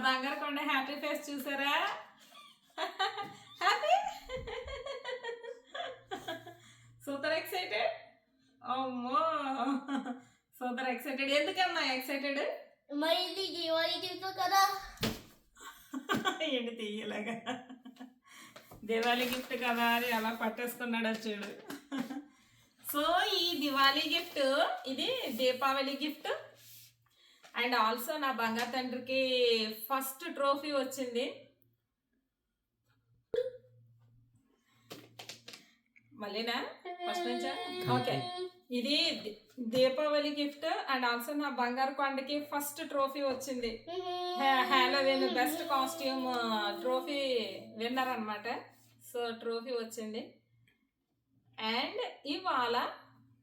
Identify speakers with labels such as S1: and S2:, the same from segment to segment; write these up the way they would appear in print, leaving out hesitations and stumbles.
S1: బంగారు కొండ happy face చూసారా? Happy, super excited. అమ్మో సూపర్ ఎక్సైటెడ్. ఎందుకమ్మా ఎక్సైటెడ్?
S2: మరి దివాళీ గిఫ్ట్ కదా.
S1: ఏంటి తీయలాగా దివాళీ గిఫ్ట్ కదా అని అలా పట్టేసుకున్నాడు చూడు. సో ఈ దివాళీ గిఫ్ట్ ఇది దీపావళి గిఫ్ట్. అండ్ ఆల్సో నా బంగారు తండ్రికి ఫస్ట్ ట్రోఫీ వచ్చింది. మళ్ళీనా ఫస్ట్ నుంచా? ఓకే, ఇది దీపావళి గిఫ్ట్. అండ్ ఆల్సో నా బంగారు కొండకి ఫస్ట్ ట్రోఫీ వచ్చింది. Halloween best costume trophy winner అనమాట. సో ట్రోఫీ వచ్చింది. అండ్ ఇవాళ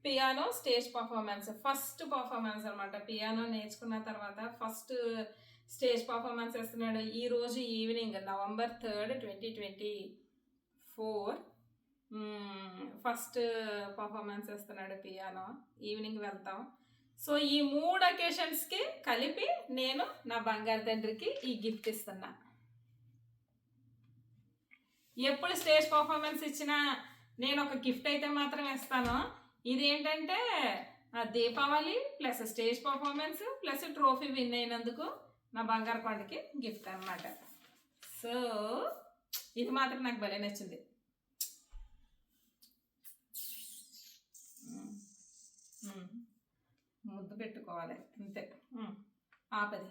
S1: piano stage performance, first performance అనమాట. పియానో నేర్చుకున్న తర్వాత ఫస్ట్ స్టేజ్ పర్ఫార్మెన్స్ ఇస్తున్నాడు. ఈరోజు evening November 3rd, 2024 first performance ఇస్తున్నాడు పియానో. ఈవినింగ్ వెళ్తాం. సో ఈ 3 అకేషన్స్కి కలిపి నేను నా బంగారు తండ్రికి ఈ గిఫ్ట్ ఇస్తున్నా. ఎప్పుడు స్టేజ్ పర్ఫార్మెన్స్ ఇచ్చినా నేను ఒక గిఫ్ట్ అయితే మాత్రం ఇస్తాను. ఇదేంటంటే Deepavali plus stage performance plus trophy win అయినందుకు నా బంగారు కొండకి గిఫ్ట్ అనమాట. సో ఇది మాత్రం నాకు భలే నచ్చింది. ముద్దు పెట్టుకోవాలి అంతే. ఆపది.